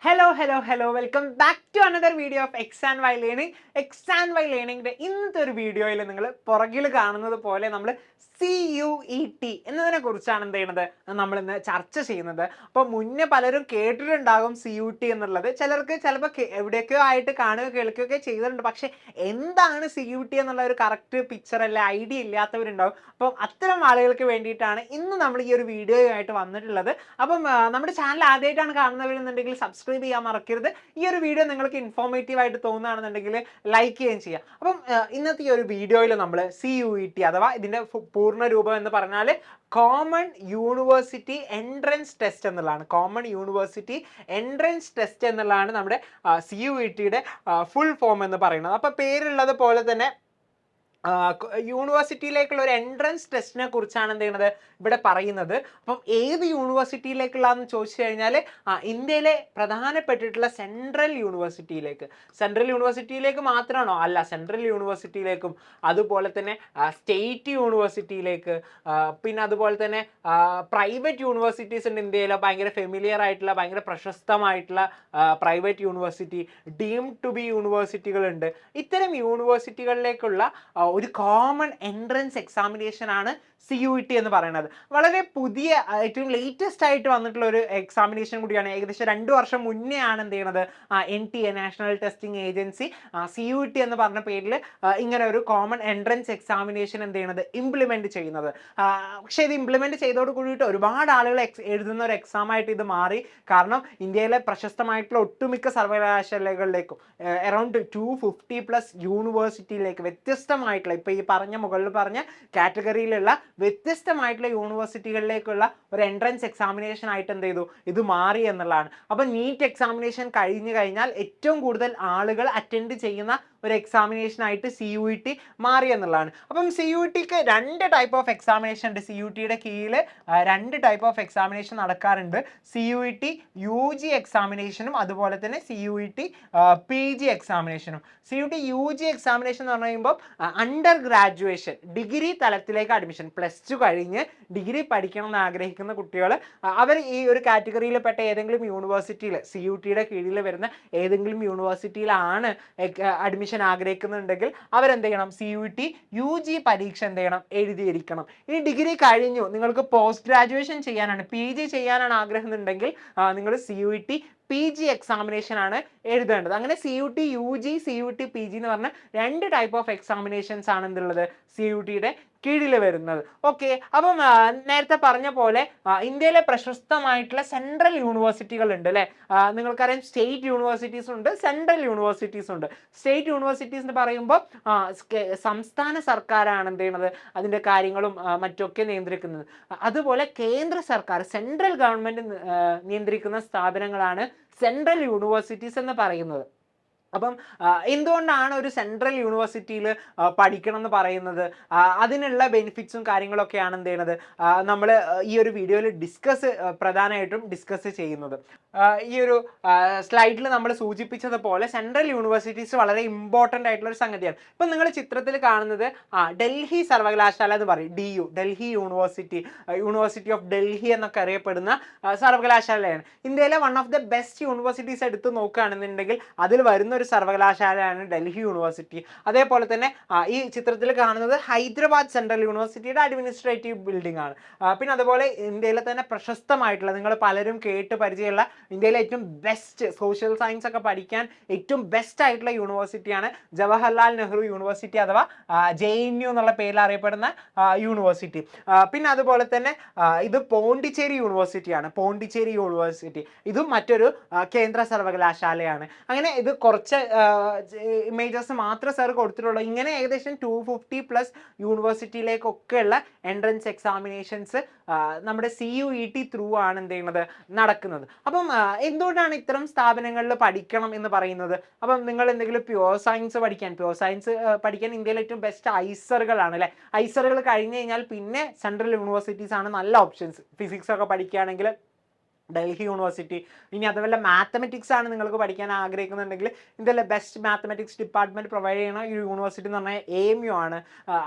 Hello. Welcome back to another video of X and Y Learning. X and Y Learningന്റെ ഇന്നത്തെ ഒരു വീഡിയോയിൽ നിങ്ങൾ പുറകിൽ കാണുന്നത് പോലെ നമ്മൾ CUET എന്നതിനെ കുറിച്ചാണ് എന്ത് ചെയ്യുന്നത് നമ്മൾ ഇന്ന് ചർച്ച ചെയ്യുന്നത്. അപ്പോൾ മുന്നേ പലരും കേട്ടിട്ടുണ്ടാകും CUT എന്നുള്ളത്. ചിലർക്ക് ചിലപ്പോൾ എവിടെയൊക്കെയോ ആയിട്ട് കാണുകയോ കേൾക്കുകയൊക്കെ ചെയ്തിട്ടുണ്ട്. പക്ഷേ എന്താണ് CUT എന്നുള്ള ഒരു കറക്റ്റ് പിക്ചർ അല്ല ഐഡിയ ഇല്ലാത്തവരുണ്ടാകും. അപ്പം അത്തരം ആളുകൾക്ക് വേണ്ടിയിട്ടാണ് ഇന്ന് നമ്മൾ ഈ ഒരു വീഡിയോയുമായിട്ട് വന്നിട്ടുള്ളത്. അപ്പം നമ്മുടെ ചാനൽ ആദ്യമായിട്ടാണ് കാണുന്നവരെന്നുണ്ടെങ്കിൽ സബ്സ്ക്രൈബ് ചെയ്യാൻ മറക്കരുത്. ഈ ഒരു വീഡിയോ നിങ്ങൾക്ക് ഇൻഫോർമേറ്റീവ് ആയിട്ട് തോന്നുകയാണെന്നുണ്ടെങ്കിൽ ലൈക്ക് ചെയ്യുകയും ചെയ്യാം. അപ്പം ഇന്നത്തെ ഈ ഒരു വീഡിയോയിൽ നമ്മൾ CUET അഥവാ ഇതിൻ്റെ പൂർണ്ണ രൂപം എന്ന് പറഞ്ഞാൽ കോമൺ യൂണിവേഴ്സിറ്റി എൻട്രൻസ് ടെസ്റ്റ് എന്നുള്ളതാണ്. കോമൺ യൂണിവേഴ്സിറ്റി എൻട്രൻസ് ടെസ്റ്റ് എന്നുള്ളതാണ് നമ്മുടെ CUETയുടെ ഫുൾ ഫോം എന്ന് പറയുന്നത്. അപ്പോൾ പേരുള്ളത് പോലെ തന്നെ യൂണിവേഴ്സിറ്റിയിലേക്കുള്ള ഒരു എൻട്രൻസ് ടെസ്റ്റിനെ കുറിച്ചാണ് എന്ത് ചെയ്യുന്നത് ഇവിടെ പറയുന്നത്. അപ്പം ഏത് യൂണിവേഴ്സിറ്റിയിലേക്കുള്ളതെന്ന് ചോദിച്ചു കഴിഞ്ഞാൽ ഇന്ത്യയിലെ പ്രധാനപ്പെട്ടിട്ടുള്ള സെൻട്രൽ യൂണിവേഴ്സിറ്റിയിലേക്ക് മാത്രമാണോ? അല്ല, സെൻട്രൽ യൂണിവേഴ്സിറ്റിയിലേക്കും അതുപോലെ തന്നെ സ്റ്റേറ്റ് യൂണിവേഴ്സിറ്റിയിലേക്ക്, പിന്നെ അതുപോലെ തന്നെ പ്രൈവറ്റ് യൂണിവേഴ്സിറ്റീസ് ഉണ്ട് ഇന്ത്യയിൽ. ഭയങ്കര ഫെമിലിയർ ആയിട്ടുള്ള ഭയങ്കര പ്രശസ്തമായിട്ടുള്ള private university, deemed to be യൂണിവേഴ്സിറ്റികളുണ്ട്. ഇത്തരം യൂണിവേഴ്സിറ്റികളിലേക്കുള്ള ഒരു കോമൺ എൻട്രൻസ് എക്സാമിനേഷൻ ആണ് CUET എന്ന് പറയുന്നത്. വളരെ പുതിയ ഏറ്റവും ലേറ്റസ്റ്റ് ആയിട്ട് വന്നിട്ടുള്ള ഒരു എക്സാമിനേഷൻ കൂടിയാണ്. ഏകദേശം 2 വർഷം മുന്നേ ആണ് എന്ത് ചെയ്യുന്നത് NTA national testing agency CUET എന്ന് പറഞ്ഞ പേരിൽ ഇങ്ങനെ ഒരു കോമൺ എൻട്രൻസ് എക്സാമിനേഷൻ എന്ത് ചെയ്യുന്നത് ഇംപ്ലിമെന്റ് ചെയ്യുന്നത്. പക്ഷേ ഇത് ഇംപ്ലിമെന്റ് ചെയ്തോട് കൂടിയിട്ട് ഒരുപാട് ആളുകൾ എഴുതുന്ന ഒരു എക്സാം ആയിട്ട് ഇത് മാറി. കാരണം ഇന്ത്യയിലെ പ്രശസ്തമായിട്ടുള്ള ഒട്ടുമിക്ക സർവകലാശാലകളിലേക്കും അറൗണ്ട് 250+ യൂണിവേഴ്സിറ്റിയിലേക്ക് വ്യത്യസ്തമായിട്ടുള്ള ഇപ്പോൾ ഈ മുകളിൽ പറഞ്ഞ കാറ്റഗറിയിലുള്ള വ്യത്യസ്തമായിട്ടുള്ള യൂണിവേഴ്സിറ്റികളിലേക്കുള്ള ഒരു എൻട്രൻസ് എക്സാമിനേഷൻ ആയിട്ട് എന്ത് ചെയ്തു ഇത് മാറി എന്നുള്ളതാണ്. അപ്പം നീറ്റ് എക്സാമിനേഷൻ കഴിഞ്ഞു കഴിഞ്ഞാൽ ഏറ്റവും കൂടുതൽ ആളുകൾ അറ്റൻഡ് ചെയ്യുന്ന ഒരു എക്സാമിനേഷൻ ആയിട്ട് CUET മാറി എന്നുള്ളതാണ്. അപ്പം CUETക്ക് 2 ടൈപ്പ് ഓഫ് എക്സാമിനേഷൻ ഉണ്ട്. CUETയുടെ കീഴിൽ 2 ടൈപ്പ് ഓഫ് എക്സാമിനേഷൻ നടക്കാറുണ്ട്. CUET UG എക്സാമിനേഷനും അതുപോലെ തന്നെ CUET PG എക്സാമിനേഷനും. CUET UG examination എന്ന് പറയുമ്പോൾ അണ്ടർ ഗ്രാജുവേഷൻ ഡിഗ്രി തലത്തിലേക്ക് അഡ്മിഷൻ, +2 കഴിഞ്ഞ് ഡിഗ്രി പഠിക്കണം എന്ന് ആഗ്രഹിക്കുന്ന കുട്ടികൾ അവർ ഈ ഒരു കാറ്റഗറിയിൽപ്പെട്ട ഏതെങ്കിലും യൂണിവേഴ്സിറ്റിയിൽ CUETയുടെ കീഴിൽ വരുന്ന ഏതെങ്കിലും യൂണിവേഴ്സിറ്റിയിലാണ് അഡ്മിഷൻ ആഗ്രഹിക്കുന്നുണ്ടെങ്കിൽ അവരെന്ത് ചെയ്യണം CUET UG പരീക്ഷ എന്ത് ചെയ്യണം എഴുതിയിരിക്കണം. ഇനി ഡിഗ്രി കഴിഞ്ഞു നിങ്ങൾക്ക് പോസ്റ്റ് ഗ്രാജുവേഷൻ ചെയ്യാനാണ് PG ചെയ്യാനാണ് ആഗ്രഹം എന്നുണ്ടെങ്കിൽ നിങ്ങൾ CUET PG എക്സാമിനേഷൻ ആണ് എഴുതേണ്ടത്. അങ്ങനെ CUET UG CUET PG എന്ന് പറഞ്ഞ 2 ടൈപ്പ് ഓഫ് എക്സാമിനേഷൻസ് ആണ് എന്തുള്ളത് CUETയുടെ കീഴിൽ വരുന്നത്. ഓക്കെ, അപ്പം നേരത്തെ പറഞ്ഞ പോലെ ഇന്ത്യയിലെ പ്രശസ്തമായിട്ടുള്ള സെൻട്രൽ യൂണിവേഴ്സിറ്റികൾ ഉണ്ട് അല്ലേ. നിങ്ങൾക്കറിയാം സ്റ്റേറ്റ് യൂണിവേഴ്സിറ്റീസ് ഉണ്ട്, സെൻട്രൽ യൂണിവേഴ്സിറ്റീസ് ഉണ്ട്. സ്റ്റേറ്റ് യൂണിവേഴ്സിറ്റീസ് എന്ന് പറയുമ്പോൾ സംസ്ഥാന സർക്കാരാണ് എന്ത് ചെയ്യുന്നത് അതിൻ്റെ കാര്യങ്ങളും മറ്റൊക്കെ നിയന്ത്രിക്കുന്നത്. അതുപോലെ കേന്ദ്ര സർക്കാർ സെൻട്രൽ ഗവൺമെൻറ് നിയന്ത്രിക്കുന്ന സ്ഥാപനങ്ങളാണ് സെൻട്രൽ യൂണിവേഴ്സിറ്റീസ് എന്ന് പറയുന്നത്. അപ്പം എന്തുകൊണ്ടാണ് ഒരു സെൻട്രൽ യൂണിവേഴ്സിറ്റിയിൽ പഠിക്കണം എന്ന് പറയുന്നത്? അതിനുള്ള ബെനിഫിറ്റ്സും കാര്യങ്ങളൊക്കെയാണ് എന്ത് ചെയ്യുന്നത് നമ്മൾ ഈ ഒരു വീഡിയോയിൽ പ്രധാനമായിട്ടും ഡിസ്കസ് ചെയ്യുന്നത്. ഈ ഒരു സ്ലൈഡിൽ നമ്മൾ സൂചിപ്പിച്ചതുപോലെ സെൻട്രൽ യൂണിവേഴ്സിറ്റീസ് വളരെ ഇമ്പോർട്ടൻ്റ് ആയിട്ടുള്ള ഒരു സംഗതിയാണ്. ഇപ്പം നിങ്ങൾ ചിത്രത്തിൽ കാണുന്നത് ഡൽഹി സർവകലാശാല എന്ന് പറയും, DU, Delhi university of Delhi എന്നൊക്കെ അറിയപ്പെടുന്ന സർവകലാശാലയാണ്. ഇന്ത്യയിലെ one of the best universities എടുത്ത് നോക്കുകയാണെന്നുണ്ടെങ്കിൽ അതിൽ വരുന്ന ഒരു സർവകലാശാലയാണ് ഡൽഹി യൂണിവേഴ്സിറ്റി. അതേപോലെ തന്നെ ഈ ചിത്രത്തിൽ കാണുന്നത് ഹൈദരാബാദ് സെൻട്രൽ യൂണിവേഴ്സിറ്റിയുടെ അഡ്മിനിസ്ട്രേറ്റീവ് ബിൽഡിംഗ് ആണ്. പിന്നെ അതുപോലെ ഇന്ത്യയിലെ തന്നെ പ്രശസ്തമായിട്ടുള്ള നിങ്ങൾ പലരും കേട്ട് പരിചയമുള്ള ഇന്ത്യയിലെ ഏറ്റവും ബെസ്റ്റ് സോഷ്യൽ സയൻസ് ഒക്കെ പഠിക്കാൻ ഏറ്റവും ബെസ്റ്റ് ആയിട്ടുള്ള യൂണിവേഴ്സിറ്റിയാണ് ജവഹർലാൽ നെഹ്റു യൂണിവേഴ്സിറ്റി അഥവാ JNU എന്നുള്ള പേരിൽ അറിയപ്പെടുന്ന യൂണിവേഴ്സിറ്റി. പിന്നെ അതുപോലെ തന്നെ ഇത് പോണ്ടിച്ചേരി യൂണിവേഴ്സിറ്റിയാണ്. ഇതും മറ്റൊരു കേന്ദ്ര സർവകലാശാലയാണ്. അങ്ങനെ ഇത് കുറച്ച് ഇമേജസ് മാത്രമേ സാർ കൊടുത്തിട്ടുള്ളൂ. ഇങ്ങനെ ഏകദേശം 250+ യൂണിവേഴ്സിറ്റിയിലേക്കൊക്കെയുള്ള എൻട്രൻസ് എക്സാമിനേഷൻസ് നമ്മുടെ CUET ത്രൂ ആണ് എന്ത് ചെയ്യുന്നത് നടക്കുന്നത്. അപ്പം എന്തുകൊണ്ടാണ് ഇത്തരം സ്ഥാപനങ്ങളിൽ പഠിക്കണം എന്ന് പറയുന്നത്? അപ്പം നിങ്ങൾ എന്തെങ്കിലും പ്യുവർ സയൻസ് പഠിക്കാൻ ഇന്ത്യയിലെ ഏറ്റവും ബെസ്റ്റ് ഐസറുകളാണ് അല്ലേ. ഐസറുകൾ കഴിഞ്ഞ് കഴിഞ്ഞാൽ പിന്നെ സെൻട്രൽ യൂണിവേഴ്സിറ്റീസ് ആണ് നല്ല ഓപ്ഷൻസ്. ഫിസിക്സ് ഒക്കെ പഠിക്കുകയാണെങ്കിൽ ഡൽഹി യൂണിവേഴ്സിറ്റി. ഇനി അതുപോലെ മാത്തമെറ്റിക്സ് ആണ് നിങ്ങൾക്ക് പഠിക്കാൻ ആഗ്രഹിക്കുന്നുണ്ടെങ്കിൽ ഇന്ത്യയിലെ ബെസ്റ്റ് മാത്തമെറ്റിക്സ് ഡിപ്പാർട്ട്മെൻറ്റ് പ്രൊവൈഡ് ചെയ്യുന്ന ഈ യൂണിവേഴ്സിറ്റി എന്ന് പറഞ്ഞാൽ AMU ആണ്.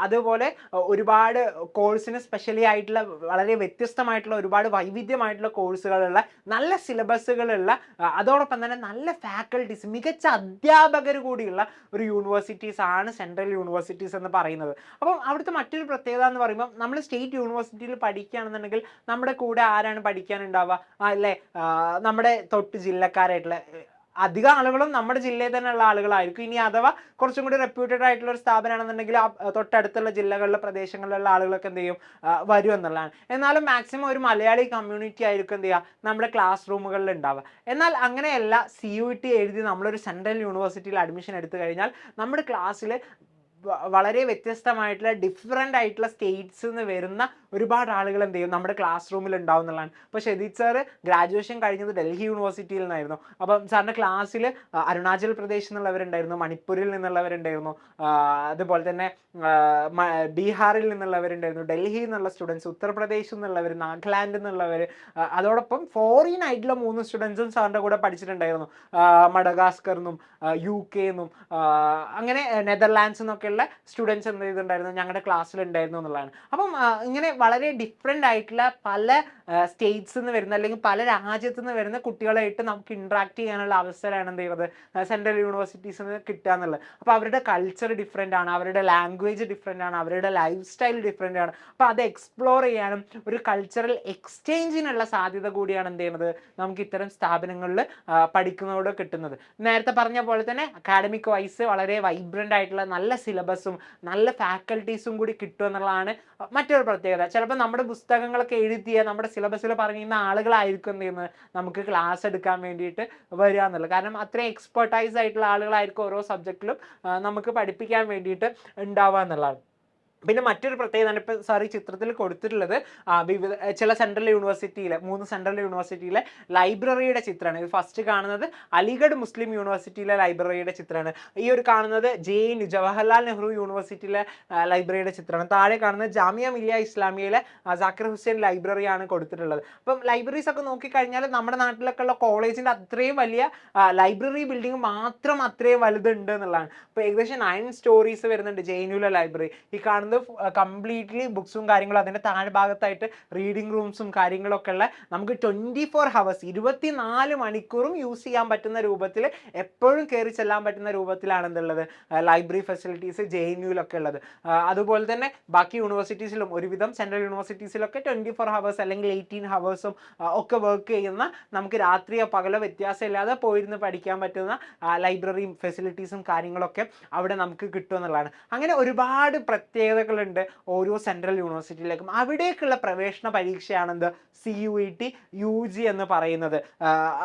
അതുപോലെ ഒരുപാട് കോഴ്സിന് സ്പെഷ്യലി ആയിട്ടുള്ള വളരെ വ്യത്യസ്തമായിട്ടുള്ള ഒരുപാട് വൈവിധ്യമായിട്ടുള്ള കോഴ്സുകളുള്ള നല്ല സിലബസുകളുള്ള അതോടൊപ്പം തന്നെ നല്ല ഫാക്കൽറ്റീസ് മികച്ച അധ്യാപകർ കൂടിയുള്ള ഒരു യൂണിവേഴ്സിറ്റീസ് ആണ് സെൻട്രൽ യൂണിവേഴ്സിറ്റീസ് എന്ന് പറയുന്നത്. അപ്പം അവിടുത്തെ മറ്റൊരു പ്രത്യേകത എന്ന് പറയുമ്പോൾ നമ്മൾ സ്റ്റേറ്റ് യൂണിവേഴ്സിറ്റിയിൽ പഠിക്കുകയാണെന്നുണ്ടെങ്കിൽ നമ്മുടെ കൂടെ ആരാണ് പഠിക്കാനുണ്ടാവുക? അല്ലേ, നമ്മുടെ തൊട്ട് ജില്ലക്കാരായിട്ടുള്ള അധികം ആളുകളും നമ്മുടെ ജില്ലയിൽ തന്നെയുള്ള ആളുകളായിരിക്കും. ഇനി അഥവാ കുറച്ചും കൂടി റെപ്യൂട്ടഡ് ആയിട്ടുള്ള ഒരു സ്ഥാപനമാണെന്നുണ്ടെങ്കിൽ തൊട്ടടുത്തുള്ള ജില്ലകളിലെ പ്രദേശങ്ങളിലുള്ള ആളുകളൊക്കെ എന്ത് ചെയ്യും, വരും എന്നുള്ളതാണ്. എന്നാലും മാക്സിമം ഒരു മലയാളി കമ്മ്യൂണിറ്റി ആയിരിക്കും എന്ത് ചെയ്യുക നമ്മുടെ ക്ലാസ് റൂമുകളിൽ ഉണ്ടാവുക. എന്നാൽ അങ്ങനെയല്ല, CUET എഴുതി നമ്മളൊരു സെൻട്രൽ യൂണിവേഴ്സിറ്റിയിൽ അഡ്മിഷൻ എടുത്തു കഴിഞ്ഞാൽ നമ്മുടെ ക്ലാസ്സിൽ വളരെ വ്യത്യസ്തമായിട്ടുള്ള ഡിഫറെൻ്റ് ആയിട്ടുള്ള സ്റ്റേറ്റ്സിൽ നിന്ന് വരുന്ന ഒരുപാട് ആളുകൾ എന്ത് ചെയ്യും നമ്മുടെ ക്ലാസ് റൂമിൽ ഉണ്ടാവും എന്നുള്ളതാണ്. ഇപ്പോൾ ഷെദീദ് സാറ് ഗ്രാജുവേഷൻ കഴിഞ്ഞത് ഡൽഹി യൂണിവേഴ്സിറ്റിയിൽ നിന്നായിരുന്നു. അപ്പം സാറിൻ്റെ ക്ലാസ്സിൽ അരുണാചൽ പ്രദേശിൽ നിന്നുള്ളവരുണ്ടായിരുന്നു, മണിപ്പൂരിൽ നിന്നുള്ളവരുണ്ടായിരുന്നു, അതുപോലെ തന്നെ ബീഹാറിൽ നിന്നുള്ളവരുണ്ടായിരുന്നു, ഡൽഹിയിൽ നിന്നുള്ള സ്റ്റുഡൻസ്, ഉത്തർപ്രദേശിൽ നിന്നുള്ളവർ, നാഗാലാൻഡിൽ നിന്നുള്ളവർ, അതോടൊപ്പം ഫോറിൻ ആയിട്ടുള്ള 3 സ്റ്റുഡൻസും സാറിൻ്റെ കൂടെ പഠിച്ചിട്ടുണ്ടായിരുന്നു. മഡഗാസ്കറിൽ നിന്നും UK നിന്നും അങ്ങനെ നെതർലാൻഡ്സിൽ നിന്നൊക്കെയുള്ള സ്റ്റുഡൻസ് എന്ത് ചെയ്തിട്ടുണ്ടായിരുന്നു ഞങ്ങളുടെ ക്ലാസ്സിലുണ്ടായിരുന്നു എന്നുള്ളതാണ്. അപ്പം ഇങ്ങനെ വളരെ ഡിഫറെൻ്റ് ആയിട്ടുള്ള പല സ്റ്റേറ്റ്സിൽ നിന്ന് വരുന്ന അല്ലെങ്കിൽ പല രാജ്യത്തു നിന്ന് വരുന്ന കുട്ടികളായിട്ട് നമുക്ക് ഇൻട്രാക്ട് ചെയ്യാനുള്ള അവസരമാണ് എന്ത് ചെയ്യുന്നത് സെൻട്രൽ യൂണിവേഴ്സിറ്റീസിൽ നിന്ന് കിട്ടുക എന്നുള്ളത്. അപ്പോൾ അവരുടെ കൾച്ചർ ഡിഫറെൻ്റ് ആണ്, അവരുടെ ലാംഗ്വേജ് ഡിഫറെൻ്റ് ആണ്, അവരുടെ ലൈഫ് സ്റ്റൈൽ ഡിഫറെൻ്റ് ആണ്. അപ്പോൾ അത് എക്സ്പ്ലോർ ചെയ്യാനും ഒരു കൾച്ചറൽ എക്സ്ചേഞ്ചിനുള്ള സാധ്യത കൂടിയാണ് എന്ത് ചെയ്യുന്നത് നമുക്ക് ഇത്തരം സ്ഥാപനങ്ങളിൽ പഠിക്കുന്നതോട് കിട്ടുന്നത്. നേരത്തെ പറഞ്ഞ പോലെ തന്നെ അക്കാഡമിക് വൈസ് വളരെ വൈബ്രൻ്റ് ആയിട്ടുള്ള നല്ല സിലബസും നല്ല ഫാക്കൽറ്റീസും കൂടി കിട്ടും എന്നുള്ളതാണ് മറ്റൊരു പ്രത്യേകത. ചിലപ്പോൾ നമ്മുടെ പുസ്തകങ്ങളൊക്കെ എഴുതിയ നമ്മുടെ സിലബസിൽ പറയുന്ന ആളുകളായിരിക്കും എന്ത് ചെയ്യുന്നത് നമുക്ക് ക്ലാസ് എടുക്കാൻ വേണ്ടിയിട്ട് വരിക എന്നുള്ളത്. കാരണം അത്രയും എക്സ്പെർട്ടൈസ് ആയിട്ടുള്ള ആളുകളായിരിക്കും ഓരോ സബ്ജക്റ്റിലും നമുക്ക് പഠിപ്പിക്കാൻ വേണ്ടിയിട്ട് ഉണ്ടാവുക എന്നുള്ളതാണ്. പിന്നെ മറ്റൊരു പ്രത്യേകത ഇപ്പോൾ സാർ ഈ ചിത്രത്തിൽ കൊടുത്തിട്ടുള്ളത് ചില സെൻട്രൽ യൂണിവേഴ്സിറ്റിയിലെ 3 സെൻട്രൽ യൂണിവേഴ്സിറ്റിയിലെ ലൈബ്രറിയുടെ ചിത്രമാണ്. ഇത് ഫസ്റ്റ് കാണുന്നത് അലിഗഡ് മുസ്ലിം യൂണിവേഴ്സിറ്റിയിലെ ലൈബ്രറിയുടെ ചിത്രമാണ്. ഈ ഒരു കാണുന്നത് JNU ജവഹർലാൽ നെഹ്റു യൂണിവേഴ്സിറ്റിയിലെ ലൈബ്രറിയുടെ ചിത്രമാണ്. താഴെ കാണുന്നത് ജാമിയ മിലിയ ഇസ്ലാമിയയിലെ സാക്കിർ ഹുസൈൻ ലൈബ്രറിയാണ് കൊടുത്തിട്ടുള്ളത്. അപ്പം ലൈബ്രറീസ് ഒക്കെ നോക്കിക്കഴിഞ്ഞാൽ നമ്മുടെ നാട്ടിലൊക്കെ ഉള്ള കോളേജിൻ്റെ അത്രയും വലിയ ലൈബ്രറി ബിൽഡിംഗ് മാത്രം അത്രയും വലുതുണ്ട് എന്നുള്ളതാണ്. ഇപ്പോൾ ഏകദേശം 9 സ്റ്റോറീസ് വരുന്നുണ്ട് JNUവിലെ ലൈബ്രറി. ഈ കാണുന്നത് കംപ്ലീറ്റ്ലി ബുക്സും കാര്യങ്ങളും, അതിൻ്റെ താഴെ ഭാഗത്തായിട്ട് റീഡിംഗ് റൂംസും കാര്യങ്ങളൊക്കെ ഉള്ള നമുക്ക് 24 hours 24 മണിക്കൂറും യൂസ് ചെയ്യാൻ പറ്റുന്ന രൂപത്തിൽ എപ്പോഴും കയറി ചെല്ലാൻ പറ്റുന്ന രൂപത്തിലാണ് എന്തുള്ളത് ലൈബ്രറി ഫെസിലിറ്റീസ് JNUവിലൊക്കെ ഉള്ളത്. അതുപോലെ തന്നെ ബാക്കി യൂണിവേഴ്സിറ്റീസിലും ഒരുവിധം സെൻട്രൽ യൂണിവേഴ്സിറ്റീസിലൊക്കെ 24 hours അല്ലെങ്കിൽ 18 hours ഒക്കെ വർക്ക് ചെയ്യുന്ന നമുക്ക് രാത്രിയോ പകലോ വ്യത്യാസമില്ലാതെ പോയിരുന്ന് പഠിക്കാൻ പറ്റുന്ന ലൈബ്രറിയും ഫെസിലിറ്റീസും കാര്യങ്ങളൊക്കെ അവിടെ നമുക്ക് കിട്ടും എന്നുള്ളതാണ്. അങ്ങനെ ഒരുപാട് പ്രത്യേകതകളുണ്ട് ഓരോ സെൻട്രൽ യൂണിവേഴ്സിറ്റിയിലേക്കും. അവിടേക്കുള്ള പ്രവേശന പരീക്ഷയാണെന്ത് CUET UG എന്ന് പറയുന്നത്.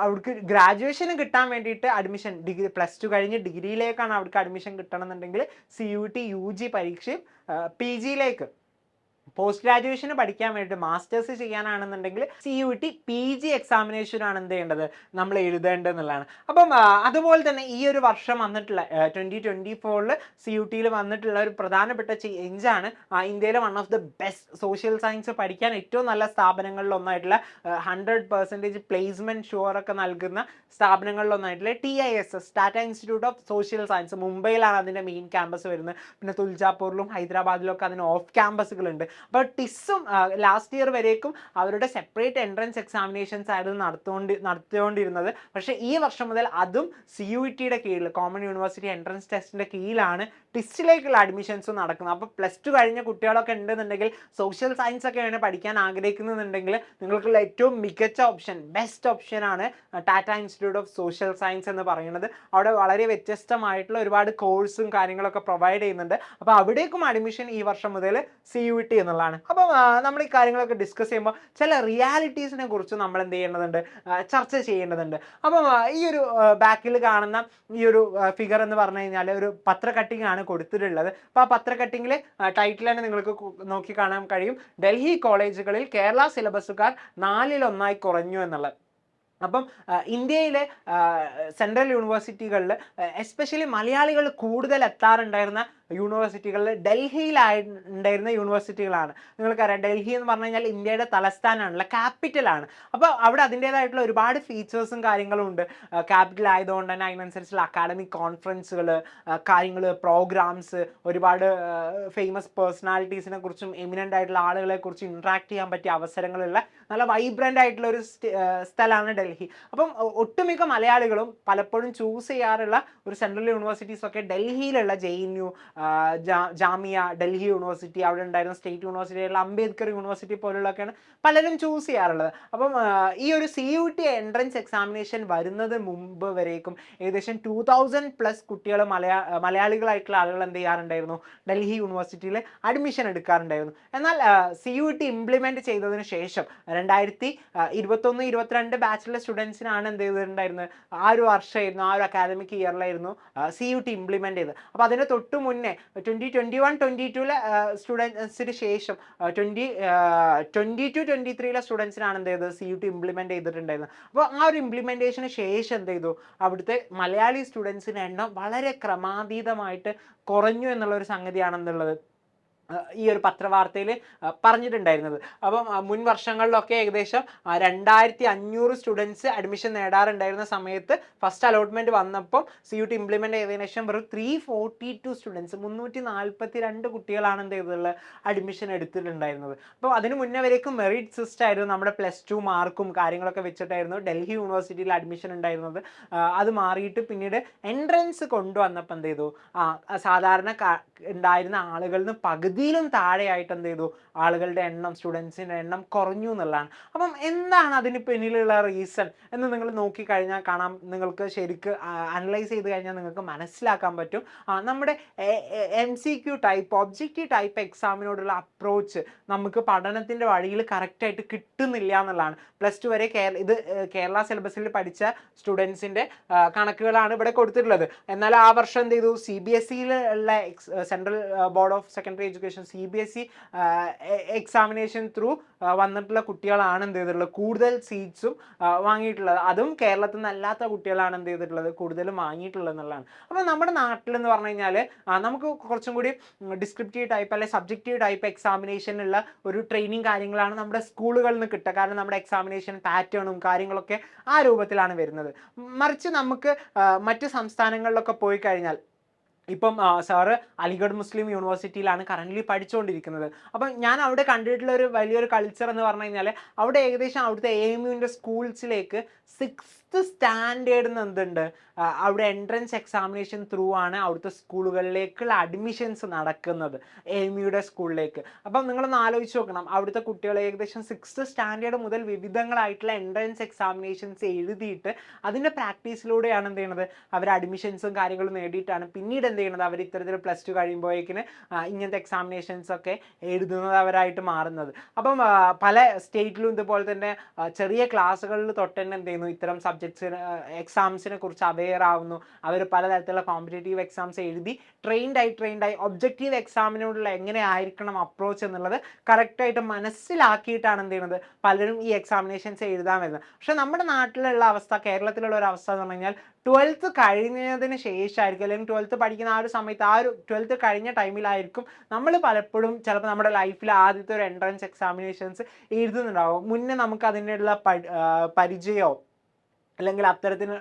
അവർക്ക് ഗ്രാജുവേഷന് കിട്ടാൻ വേണ്ടിയിട്ട് അഡ്മിഷൻ ഡിഗ്രി +2 കഴിഞ്ഞ് ഡിഗ്രിയിലേക്കാണ് അവർക്ക് അഡ്മിഷൻ കിട്ടണമെന്നുണ്ടെങ്കിൽ CUET UG പരീക്ഷയും PGയിലേക്ക് പോസ്റ്റ് ഗ്രാജുവേഷന് പഠിക്കാൻ വേണ്ടി മാസ്റ്റേഴ്സ് ചെയ്യാനാണെന്നുണ്ടെങ്കിൽ CUET PG എക്സാമിനേഷനാണ് എന്ത് ചെയ്യേണ്ടത് നമ്മൾ എഴുതേണ്ടതെന്നുള്ളതാണ്. അപ്പം അതുപോലെ തന്നെ ഈ ഒരു വർഷം വന്നിട്ടുള്ള 2024 CUETയിൽ വന്നിട്ടുള്ള ഒരു പ്രധാനപ്പെട്ട ചേഞ്ചാണ് ഇന്ത്യയിലെ one of the best social science പഠിക്കാൻ ഏറ്റവും നല്ല സ്ഥാപനങ്ങളിൽ ഒന്നായിട്ടുള്ള 100% പ്ലേസ്മെൻറ്റ് ഷുവറൊക്കെ നൽകുന്ന സ്ഥാപനങ്ങളിൽ ഒന്നായിട്ടുള്ള TISS Tata institute of social science മുംബൈയിലാണ് അതിൻ്റെ മെയിൻ ക്യാമ്പസ് വരുന്നത്. പിന്നെ തുൽജാപൂരിലും ഹൈദരാബാദിലും ഒക്കെ അതിന് ഓഫ് ക്യാമ്പസുകളുണ്ട്. അപ്പോൾ ടിസ്സും ലാസ്റ്റ് ഇയർ വരേക്കും അവരുടെ സെപ്പറേറ്റ് എൻട്രൻസ് എക്സാമിനേഷൻസ് ആയിരുന്നു നടത്തിക്കൊണ്ടിരുന്നത്. പക്ഷേ ഈ വർഷം മുതൽ അതും CUETയുടെ കീഴിൽ കോമൺ യൂണിവേഴ്സിറ്റി എൻട്രൻസ് ടെസ്റ്റിൻ്റെ കീഴിലാണ് ടിസ്റ്റിലേക്കുള്ള അഡ്മിഷൻസും നടക്കുന്നത്. അപ്പോൾ +2 കഴിഞ്ഞ കുട്ടികളൊക്കെ ഉണ്ടെന്നുണ്ടെങ്കിൽ സോഷ്യൽ സയൻസ് ഒക്കെ വേണേൽ പഠിക്കാൻ ആഗ്രഹിക്കുന്നുണ്ടെങ്കിൽ നിങ്ങൾക്കുള്ള ഏറ്റവും മികച്ച ഓപ്ഷൻ ബെസ്റ്റ് ഓപ്ഷനാണ് Tata institute of social science എന്ന് പറയുന്നത്. അവിടെ വളരെ വ്യത്യസ്തമായിട്ടുള്ള ഒരുപാട് കോഴ്സും കാര്യങ്ങളൊക്കെ പ്രൊവൈഡ് ചെയ്യുന്നുണ്ട്. അപ്പോൾ അവിടേക്കും അഡ്മിഷൻ ഈ വർഷം മുതൽ CUET എന്നുള്ളതാണ്. അപ്പം നമ്മൾ ഈ കാര്യങ്ങളൊക്കെ ഡിസ്കസ് ചെയ്യുമ്പോൾ ചില റിയാലിറ്റീസിനെ കുറിച്ച് നമ്മൾ എന്ത് ചെയ്യേണ്ടതുണ്ട് ചർച്ച ചെയ്യേണ്ടതുണ്ട്. അപ്പം ഈ ഒരു ബാക്കിൽ കാണുന്ന ഈ ഒരു ഫിഗർ എന്ന് പറഞ്ഞു കഴിഞ്ഞാൽ ഒരു പത്ര കട്ടിംഗ് ആണ് കൊടുത്തിട്ടുള്ളത്. അപ്പോൾ ആ പത്ര കട്ടിങ്ങിൽ ടൈറ്റിൽ തന്നെ നിങ്ങൾക്ക് നോക്കി കാണാൻ കഴിയും, ഡൽഹി കോളേജുകളിൽ കേരള സിലബസുകാർ 4-1 കുറഞ്ഞു എന്നുള്ളത്. അപ്പം ഇന്ത്യയിലെ സെൻട്രൽ യൂണിവേഴ്സിറ്റികളിൽ എസ്പെഷ്യലി മലയാളികൾ കൂടുതൽ എത്താറുണ്ടായിരുന്ന യൂണിവേഴ്സിറ്റികളിൽ ഉണ്ടായിരുന്ന യൂണിവേഴ്സിറ്റികളാണ്. നിങ്ങൾക്കറിയാം ഡൽഹി എന്ന് പറഞ്ഞു കഴിഞ്ഞാൽ ഇന്ത്യയുടെ തലസ്ഥാനമാണല്ലോ, ക്യാപിറ്റലാണ്. അപ്പോൾ അവിടെ അതിൻ്റേതായിട്ടുള്ള ഒരുപാട് ഫീച്ചേഴ്സും കാര്യങ്ങളും ഉണ്ട്. ക്യാപിറ്റൽ ആയതുകൊണ്ട് തന്നെ അതിനനുസരിച്ചുള്ള അക്കാഡമിക് കോൺഫറൻസുകൾ, കാര്യങ്ങൾ, പ്രോഗ്രാംസ്, ഒരുപാട് ഫേമസ് പേഴ്സണാലിറ്റീസിനെ കുറിച്ചും എമിനൻ്റ് ആയിട്ടുള്ള ആളുകളെ കുറിച്ചും ഇൻട്രാക്ട് ചെയ്യാൻ പറ്റിയ അവസരങ്ങളുള്ള നല്ല വൈബ്രൻ്റ് ആയിട്ടുള്ള ഒരു സ്ഥലമാണ് ഡൽഹി. അപ്പം ഒട്ടുമിക്ക മലയാളികളും പലപ്പോഴും ചൂസ് ചെയ്യാറുള്ള ഒരു സെൻട്രൽ യൂണിവേഴ്സിറ്റീസ് ഒക്കെ ഡൽഹിയിലുള്ള JNU, ജാമിയ, ഡൽഹി യൂണിവേഴ്സിറ്റി, അവിടെ ഉണ്ടായിരുന്ന സ്റ്റേറ്റ് യൂണിവേഴ്സിറ്റിയുള്ള അംബേദ്കർ യൂണിവേഴ്സിറ്റി പോലുള്ളതൊക്കെയാണ് പലരും ചൂസ് ചെയ്യാറുള്ളത്. അപ്പം ഈ ഒരു CUT എൻട്രൻസ് എക്സാമിനേഷൻ വരുന്നത് മുമ്പ് വരേക്കും ഏകദേശം 2000+ കുട്ടികൾ മലയാളികളായിട്ടുള്ള ആളുകൾ എന്ത് ചെയ്യാറുണ്ടായിരുന്നു, ഡൽഹി യൂണിവേഴ്സിറ്റിയിൽ അഡ്മിഷൻ എടുക്കാറുണ്ടായിരുന്നു. എന്നാൽ CUT ഇംപ്ലിമെൻറ്റ് ചെയ്തതിന് ശേഷം 2021-22 ബാച്ചിലെ സ്റ്റുഡൻസിനാണ് എന്ത് ചെയ്തിട്ടുണ്ടായിരുന്നത്, ആ ഒരു വർഷമായിരുന്നു, ആ ഒരു അക്കാദമിക് ഇയറിലായിരുന്നു CUT ഇംപ്ലിമെൻറ്റ് ചെയ്തത്. അപ്പോൾ അതിന് തൊട്ട് മുന്നേ 2021-22 സ്റ്റുഡൻസിന് ശേഷം 2022-23 സ്റ്റുഡൻസിനാണ് എന്ത് ചെയ്തത്, CUT ഇംപ്ലിമെൻറ്റ് ചെയ്തിട്ടുണ്ടായിരുന്നത്. അപ്പോൾ ആ ഒരു ഇംപ്ലിമെൻറ്റേഷന് ശേഷം എന്ത് ചെയ്തു, അവിടുത്തെ മലയാളി സ്റ്റുഡൻസിൻ്റെ എണ്ണം വളരെ ക്രമാതീതമായിട്ട് കുറഞ്ഞു എന്നുള്ളൊരു സംഗതിയാണെന്നുള്ളത് ഈ ഒരു പത്രവാർത്തയിൽ പറഞ്ഞിട്ടുണ്ടായിരുന്നത്. അപ്പം മുൻ വർഷങ്ങളിലൊക്കെ ഏകദേശം 2500 സ്റ്റുഡൻസ് അഡ്മിഷൻ നേടാറുണ്ടായിരുന്ന സമയത്ത് ഫസ്റ്റ് അലോട്ട്മെൻറ്റ് വന്നപ്പോൾ CUT ഇംപ്ലിമെൻ്റ് ചെയ്തതിനു ശേഷം വെറും 342 സ്റ്റുഡൻസ്, 342 കുട്ടികളാണ് എന്ത് ചെയ്തിട്ടുള്ളത്, അഡ്മിഷൻ എടുത്തിട്ടുണ്ടായിരുന്നത്. അപ്പോൾ അതിന് മുന്നേ വരേക്കും മെറിറ്റ് സിസ്റ്റം ആയിരുന്നു, നമ്മുടെ +2 മാർക്കും കാര്യങ്ങളൊക്കെ വെച്ചിട്ടായിരുന്നു ഡൽഹി യൂണിവേഴ്സിറ്റിയിൽ അഡ്മിഷൻ ഉണ്ടായിരുന്നത്. അത് മാറിയിട്ട് പിന്നീട് എൻട്രൻസ് കൊണ്ടുവന്നപ്പോൾ എന്ത് ചെയ്തു, സാധാരണ ഉണ്ടായിരുന്ന ആളുകളിൽ നിന്ന് പകുതിയിലും താഴെയായിട്ട് എന്ത് ചെയ്തു, ആളുകളുടെ എണ്ണം, സ്റ്റുഡൻസിൻ്റെ എണ്ണം കുറഞ്ഞു എന്നുള്ളതാണ്. അപ്പം എന്താണ് അതിന് പിന്നിലുള്ള റീസൺ എന്ന് നിങ്ങൾ നോക്കിക്കഴിഞ്ഞാൽ കാണാം, നിങ്ങൾക്ക് ശരിക്ക് അനലൈസ് ചെയ്ത് കഴിഞ്ഞാൽ നിങ്ങൾക്ക് മനസ്സിലാക്കാൻ പറ്റും. നമ്മുടെ MCQ ടൈപ്പ്, ഒബ്ജക്റ്റീവ് ടൈപ്പ് എക്സാമിനോടുള്ള അപ്രോച്ച് നമുക്ക് പഠനത്തിൻ്റെ വഴിയിൽ കറക്റ്റായിട്ട് കിട്ടുന്നില്ല എന്നുള്ളതാണ്. +2 വരെ ഇത് കേരള സിലബസിൽ പഠിച്ച സ്റ്റുഡൻസിൻ്റെ കണക്കുകളാണ് ഇവിടെ കൊടുത്തിട്ടുള്ളത്. എന്നാൽ ആ വർഷം എന്ത് ചെയ്തു, CBSEയിലുള്ള central board of secondary education CBSE examination through വന്നിട്ടുള്ള കുട്ടികളാണ് എന്ത് ചെയ്തിട്ടുള്ളത്, കൂടുതൽ സീറ്റ്സും വാങ്ങിയിട്ടുള്ളത്. അതും കേരളത്തിൽ നിന്നല്ലാത്ത കുട്ടികളാണ് എന്ത് ചെയ്തിട്ടുള്ളത്, കൂടുതലും വാങ്ങിയിട്ടുള്ളത് എന്നുള്ളതാണ്. അപ്പോൾ നമ്മുടെ നാട്ടിലെന്ന് പറഞ്ഞു കഴിഞ്ഞാൽ നമുക്ക് കുറച്ചും കൂടി ഡിസ്ക്രിപ്റ്റീവ് ടൈപ്പ് അല്ലെങ്കിൽ സബ്ജക്റ്റീവ് ടൈപ്പ് എക്സാമിനേഷനുള്ള ഒരു ട്രെയിനിങ് കാര്യങ്ങളാണ് നമ്മുടെ സ്കൂളുകളിൽ നിന്ന് കിട്ടുക. കാരണം നമ്മുടെ എക്സാമിനേഷൻ പാറ്റേണും കാര്യങ്ങളൊക്കെ ആ രൂപത്തിലാണ് വരുന്നത്. മറിച്ച് നമുക്ക് മറ്റ് സംസ്ഥാനങ്ങളിലൊക്കെ പോയി കഴിഞ്ഞാൽ, ഇപ്പം സാറ് അലിഗഡ് മുസ്ലിം യൂണിവേഴ്സിറ്റിയിലാണ് കറൻ്റ്ലി പഠിച്ചുകൊണ്ടിരിക്കുന്നത്. അപ്പം ഞാൻ അവിടെ കണ്ടിട്ടുള്ള ഒരു വലിയൊരു കൾച്ചർ എന്ന് പറഞ്ഞു കഴിഞ്ഞാൽ, അവിടെ ഏകദേശം അവിടുത്തെ AMUവിൻ്റെ സ്കൂൾസിലേക്ക് 6th സ്റ്റാൻഡേർഡിന് എന്തുണ്ട്, അവിടെ എൻട്രൻസ് എക്സാമിനേഷൻ ത്രൂ ആണ് അവിടുത്തെ സ്കൂളുകളിലേക്കുള്ള അഡ്മിഷൻസ് നടക്കുന്നത്, AMUയുടെ സ്കൂളിലേക്ക്. അപ്പം നിങ്ങളൊന്ന് ആലോചിച്ച് നോക്കണം, അവിടുത്തെ കുട്ടികൾ ഏകദേശം 6th സ്റ്റാൻഡേർഡ് മുതൽ വിവിധങ്ങളായിട്ടുള്ള എൻട്രൻസ് എക്സാമിനേഷൻസ് എഴുതിയിട്ട് അതിൻ്റെ പ്രാക്ടീസിലൂടെയാണ് എന്ത് ചെയ്യണത്, അവർ അഡ്മിഷൻസും കാര്യങ്ങളും നേടിയിട്ടാണ് പിന്നീട് എന്ത് ചെയ്യണത്, അവർ ഇത്തരത്തിൽ +2 കഴിയുമ്പോഴേക്കിന് ഇങ്ങനത്തെ എക്സാമിനേഷൻസ് ഒക്കെ എഴുതുന്നവരായിട്ട് മാറുന്നത്. അപ്പം പല സ്റ്റേറ്റിലും ഇതുപോലെ തന്നെ ചെറിയ ക്ലാസ്സുകളിൽ തൊട്ട് തന്നെ എന്ത് ചെയ്യുന്നു, ഇത്തരം എക്സാംസിനെ കുറിച്ച് അവെയർ ആവുന്നു. അവർ പലതരത്തിലുള്ള കോമ്പറ്റേറ്റീവ് എക്സാംസ് എഴുതി ട്രെയിൻഡായി ഒബ്ജക്റ്റീവ് എക്സാമിനോടുള്ള എങ്ങനെ ആയിരിക്കണം അപ്രോച്ച് എന്നുള്ളത് കറക്റ്റായിട്ട് മനസ്സിലാക്കിയിട്ടാണ് എന്ത് ചെയ്യുന്നത്, പലരും ഈ എക്സാമിനേഷൻസ് എഴുതാൻ വരുന്നത്. പക്ഷേ നമ്മുടെ നാട്ടിലുള്ള അവസ്ഥ, കേരളത്തിലുള്ള ഒരു അവസ്ഥ എന്ന് പറഞ്ഞു കഴിഞ്ഞാൽ, 12th കഴിഞ്ഞതിന് ശേഷമായിരിക്കും, അല്ലെങ്കിൽ 12th പഠിക്കുന്ന ആ ഒരു സമയത്ത്, ആ ഒരു 12th കഴിഞ്ഞ ടൈമിലായിരിക്കും നമ്മൾ പലപ്പോഴും ചിലപ്പോൾ നമ്മുടെ ലൈഫിൽ ആദ്യത്തെ ഒരു എൻട്രൻസ് എക്സാമിനേഷൻസ് എഴുതുന്നുണ്ടാവും. മുന്നേ നമുക്ക് അതിനുള്ള പരിചയമോ അല്ലെങ്കിൽ അത്തരത്തിന്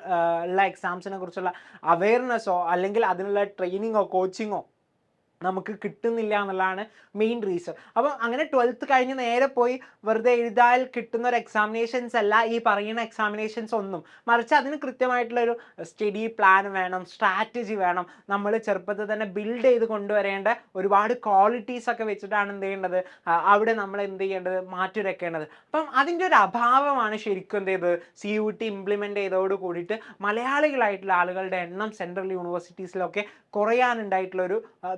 ഉള്ള എക്സാംസിനെ കുറിച്ചുള്ള അവെയർനെസ്സോ അല്ലെങ്കിൽ അതിനുള്ള ട്രെയിനിങ്ങോ കോച്ചിങ്ങോ നമുക്ക് കിട്ടുന്നില്ല എന്നുള്ളതാണ് മെയിൻ റീസൺ. അപ്പം അങ്ങനെ 12th കഴിഞ്ഞ് നേരെ പോയി വെറുതെ എഴുതാൻ കിട്ടുന്ന ഒരു എക്സാമിനേഷൻസ് അല്ല ഈ പറയുന്ന എക്സാമിനേഷൻസ് ഒന്നും. മറിച്ച് അതിന് കൃത്യമായിട്ടുള്ളൊരു സ്റ്റഡി പ്ലാൻ വേണം, സ്ട്രാറ്റജി വേണം. നമ്മൾ ചെറുപ്പത്തിൽ തന്നെ ബിൽഡ് ചെയ്ത് കൊണ്ടുവരേണ്ട ഒരുപാട് ക്വാളിറ്റീസ് ഒക്കെ വെച്ചിട്ടാണ് എന്ത് ചെയ്യേണ്ടത്, അവിടെ നമ്മൾ എന്ത് ചെയ്യേണ്ടത്, മാറ്റിവെക്കേണ്ടത്. അപ്പം അതിൻ്റെ ഒരു അഭാവമാണ് ശരിക്കും എന്ത് ചെയ്തത്, CUT ഇംപ്ലിമെൻ്റ് ചെയ്തതോട് കൂടിയിട്ട് മലയാളികളായിട്ടുള്ള ആളുകളുടെ എണ്ണം സെൻട്രൽ യൂണിവേഴ്സിറ്റീസിലൊക്കെ കുറയാനുണ്ടായിട്ടുള്ളൊരു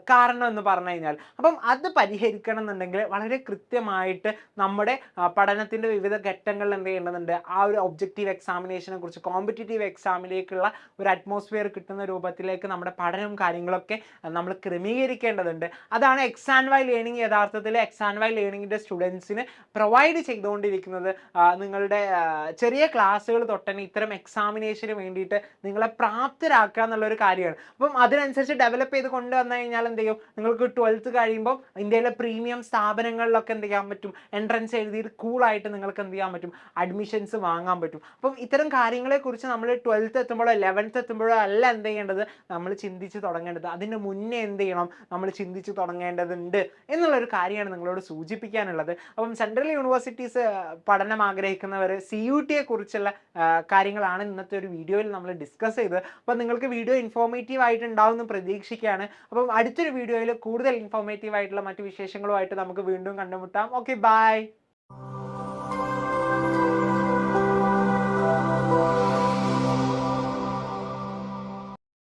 കാരണം എന്ന് പറഞ്ഞു കഴിഞ്ഞാൽ. അപ്പം അത് പരിഹരിക്കണം എന്നുണ്ടെങ്കിൽ വളരെ കൃത്യമായിട്ട് നമ്മുടെ പഠനത്തിൻ്റെ വിവിധ ഘട്ടങ്ങളിൽ എന്ത് ചെയ്യേണ്ടതുണ്ട്, ആ ഒരു ഒബ്ജക്റ്റീവ് എക്സാമിനേഷനെ കുറിച്ച്, കോമ്പറ്റേറ്റീവ് എക്സാമിലേക്കുള്ള ഒരു അറ്റ്മോസ്ഫിയർ കിട്ടുന്ന രൂപത്തിലേക്ക് നമ്മുടെ പഠനവും കാര്യങ്ങളൊക്കെ നമ്മൾ ക്രമീകരിക്കേണ്ടതുണ്ട്. അതാണ് എക്സ് ആൻഡ് വൈ ലേണിംഗ് യഥാർത്ഥത്തിൽ എക്സ് ആൻഡ് വൈ ലേണിങ്ങിൻ്റെ സ്റ്റുഡൻസിന് പ്രൊവൈഡ് ചെയ്തുകൊണ്ടിരിക്കുന്നത്. നിങ്ങളുടെ ചെറിയ ക്ലാസ്സുകൾ തൊട്ടന്നെ ഇത്തരം എക്സാമിനേഷന് വേണ്ടിയിട്ട് നിങ്ങളെ പ്രാപ്തരാക്കുക എന്നുള്ളൊരു കാര്യമാണ്. അപ്പം അതിനനുസരിച്ച് ഡെവലപ്പ് ചെയ്ത് കൊണ്ടുവന്നു കഴിഞ്ഞാൽ എന്ത് ചെയ്യും, നിങ്ങൾക്ക് 12th കഴിയുമ്പോൾ ഇന്ത്യയിലെ പ്രീമിയം സ്ഥാപനങ്ങളിലൊക്കെ എന്ത് ചെയ്യാൻ പറ്റും, എൻട്രൻസ് എഴുതിയിട്ട് കൂളായിട്ട് നിങ്ങൾക്ക് എന്ത് ചെയ്യാൻ പറ്റും, അഡ്മിഷൻസ് വാങ്ങാൻ പറ്റും. അപ്പം ഇത്തരം കാര്യങ്ങളെക്കുറിച്ച് നമ്മൾ 12th എത്തുമ്പോഴോ 11th എത്തുമ്പോഴോ അല്ല എന്ത് ചെയ്യേണ്ടത്, നമ്മൾ ചിന്തിച്ച് തുടങ്ങേണ്ടത്. അതിന് മുന്നേ എന്ത് ചെയ്യണം, നമ്മൾ ചിന്തിച്ച് തുടങ്ങേണ്ടതുണ്ട് എന്നുള്ളൊരു കാര്യമാണ് നിങ്ങളോട് സൂചിപ്പിക്കാനുള്ളത്. അപ്പം സെൻട്രൽ യൂണിവേഴ്സിറ്റീസ് പഠനം ആഗ്രഹിക്കുന്നവർ CUT കുറിച്ചുള്ള കാര്യങ്ങളാണ് ഇന്നത്തെ ഒരു വീഡിയോയിൽ നമ്മൾ ഡിസ്കസ് ചെയ്തത്. അപ്പം നിങ്ങൾക്ക് വീഡിയോ ഇൻഫോർമേറ്റീവ് ആയിട്ടുണ്ടാവും എന്ന് പ്രതീക്ഷിക്കുകയാണ്. അപ്പം അടുത്തൊരു വീഡിയോയിൽ കൂടുതൽ ഇൻഫോർമേറ്റീവ് ആയിട്ടുള്ള മറ്റു വിശേഷങ്ങളുമായിട്ട് നമുക്ക് വീണ്ടും കണ്ടുമുട്ടാം. Okay, by.